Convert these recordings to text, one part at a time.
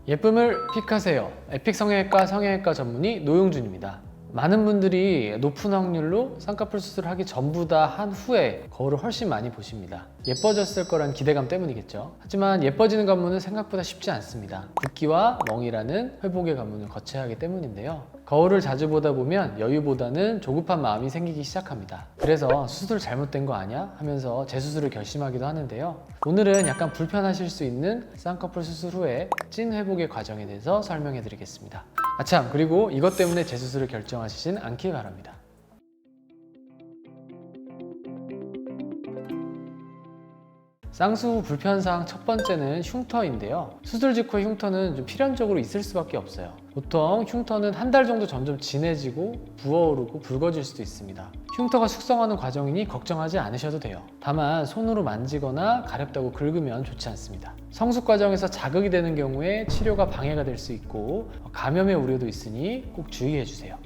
예쁨을 픽하세요. 에픽 성형외과 전문의 노용준입니다. 많은 분들이 높은 확률로 쌍꺼풀 수술을 하기 전보다 한 후에 거울을 훨씬 많이 보십니다. 예뻐졌을 거란 기대감 때문이겠죠. 하지만 예뻐지는 관문은 생각보다 쉽지 않습니다. 붓기와 멍이라는 회복의 관문을 거쳐야 하기 때문인데요. 거울을 자주 보다 보면 여유보다는 조급한 마음이 생기기 시작합니다. 그래서 수술 잘못된 거 아니야? 하면서 재수술을 결심하기도 하는데요. 오늘은 약간 불편하실 수 있는 쌍꺼풀 수술 후에 찐 회복의 과정에 대해서 설명해 드리겠습니다. 아참, 그리고 이것 때문에 재수술을 결정하시진 않기 바랍니다. 쌍수 후 불편사항 첫 번째는 흉터인데요. 수술 직후의 흉터는 좀 필연적으로 있을 수밖에 없어요. 보통 흉터는 한 달 정도 점점 진해지고 부어오르고 붉어질 수도 있습니다. 흉터가 숙성하는 과정이니 걱정하지 않으셔도 돼요. 다만 손으로 만지거나 가렵다고 긁으면 좋지 않습니다. 성숙 과정에서 자극이 되는 경우에 치료가 방해가 될 수 있고 감염의 우려도 있으니 꼭 주의해 주세요.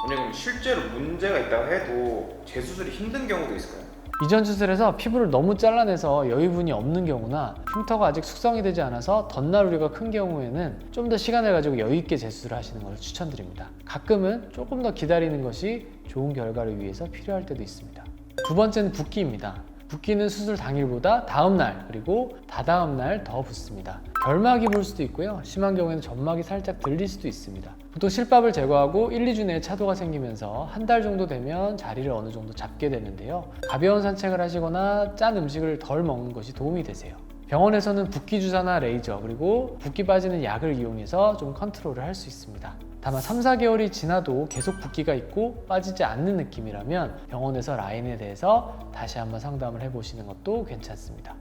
그럼 실제로 문제가 있다고 해도 재수술이 힘든 경우도 있을까요? 이전 수술에서 피부를 너무 잘라내서 여유분이 없는 경우나 흉터가 아직 숙성이 되지 않아서 덧날 우려가 큰 경우에는 좀 더 시간을 가지고 여유 있게 재수술을 하시는 것을 추천드립니다. 가끔은 조금 더 기다리는 것이 좋은 결과를 위해서 필요할 때도 있습니다. 두 번째는 붓기입니다. 붓기는 수술 당일보다 다음날 그리고 다다음날 더 붓습니다. 결막이 볼 수도 있고요. 심한 경우에는 점막이 살짝 들릴 수도 있습니다. 보통 실밥을 제거하고 1, 2주 내에 차도가 생기면서 한 달 정도 되면 자리를 어느 정도 잡게 되는데요. 가벼운 산책을 하시거나 짠 음식을 덜 먹는 것이 도움이 되세요. 병원에서는 붓기 주사나 레이저 그리고 붓기 빠지는 약을 이용해서 좀 컨트롤을 할 수 있습니다. 다만 3, 4개월이 지나도 계속 붓기가 있고 빠지지 않는 느낌이라면 병원에서 라인에 대해서 다시 한번 상담을 해보시는 것도 괜찮습니다.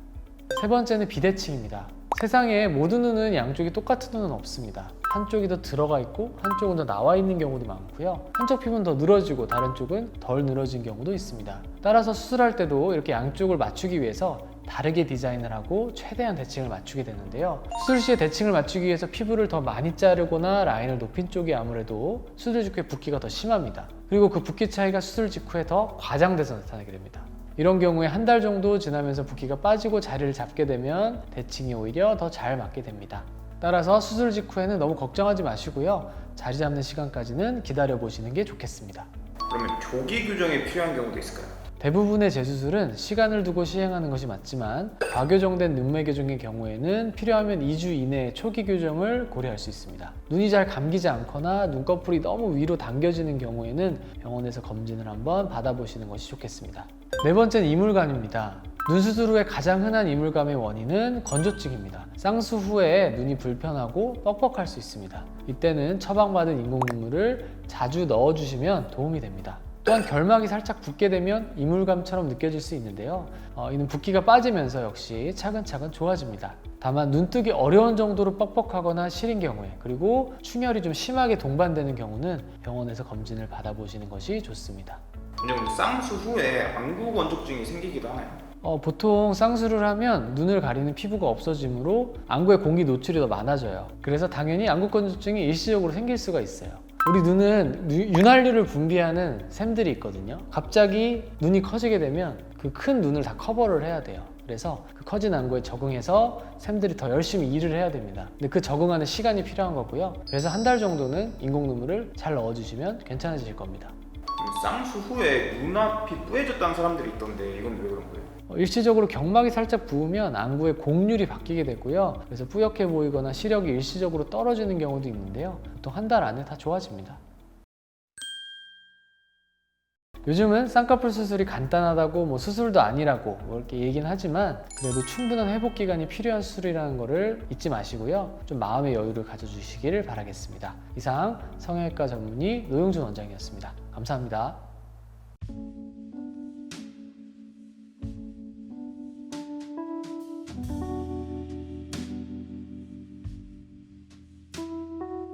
세 번째는 비대칭입니다. 세상에 모든 눈은 양쪽이 똑같은 눈은 없습니다. 한쪽이 더 들어가 있고 한쪽은 더 나와 있는 경우도 많고요. 한쪽 피부는 더 늘어지고 다른 쪽은 덜 늘어진 경우도 있습니다. 따라서 수술할 때도 이렇게 양쪽을 맞추기 위해서 다르게 디자인을 하고 최대한 대칭을 맞추게 되는데요. 수술 시에 대칭을 맞추기 위해서 피부를 더 많이 자르거나 라인을 높인 쪽이 아무래도 수술 직후에 붓기가 더 심합니다. 그리고 그 붓기 차이가 수술 직후에 더 과장돼서 나타나게 됩니다. 이런 경우에 한 달 정도 지나면서 붓기가 빠지고 자리를 잡게 되면 대칭이 오히려 더 잘 맞게 됩니다. 따라서 수술 직후에는 너무 걱정하지 마시고요. 자리 잡는 시간까지는 기다려 보시는 게 좋겠습니다. 그러면 조기 교정이 필요한 경우도 있을까요? 대부분의 재수술은 시간을 두고 시행하는 것이 맞지만 과교정된 눈매 교정의 경우에는 필요하면 2주 이내에 초기 교정을 고려할 수 있습니다. 눈이 잘 감기지 않거나 눈꺼풀이 너무 위로 당겨지는 경우에는 병원에서 검진을 한번 받아보시는 것이 좋겠습니다. 네 번째는 이물감입니다. 눈 수술 후에 가장 흔한 이물감의 원인은 건조증입니다. 쌍수 후에 눈이 불편하고 뻑뻑할 수 있습니다. 이때는 처방받은 인공눈물을 자주 넣어주시면 도움이 됩니다. 또한 결막이 살짝 붓게 되면 이물감처럼 느껴질 수 있는데요. 이는 붓기가 빠지면서 역시 차근차근 좋아집니다. 다만 눈뜨기 어려운 정도로 뻑뻑하거나 시린 경우에 그리고 충혈이 좀 심하게 동반되는 경우는 병원에서 검진을 받아보시는 것이 좋습니다. 그럼 쌍수 후에 안구 건조증이 생기기도 하나요? 보통 쌍수를 하면 눈을 가리는 피부가 없어지므로 안구에 공기 노출이 더 많아져요. 그래서 당연히 안구 건조증이 일시적으로 생길 수가 있어요. 우리 눈은 윤활유를 분비하는 샘들이 있거든요. 갑자기 눈이 커지게 되면 그 큰 눈을 다 커버를 해야 돼요. 그래서 그 커진 안구에 적응해서 샘들이 더 열심히 일을 해야 됩니다. 근데 그 적응하는 시간이 필요한 거고요. 그래서 한 달 정도는 인공눈물을 잘 넣어주시면 괜찮아지실 겁니다. 쌍수 후에 눈앞이 뿌얘졌다는 사람들이 있던데 이건 왜 그런 거예요? 일시적으로 경막이 살짝 부으면 안구의 곡률이 바뀌게 되고요. 그래서 뿌옇게 보이거나 시력이 일시적으로 떨어지는 경우도 있는데요. 보통 한 달 안에 다 좋아집니다. 요즘은 쌍꺼풀 수술이 간단하다고 수술도 아니라고 이렇게 얘기는 하지만 그래도 충분한 회복 기간이 필요한 수술이라는 거를 잊지 마시고요. 좀 마음의 여유를 가져주시기를 바라겠습니다. 이상 성형외과 전문의 노용준 원장이었습니다. 감사합니다.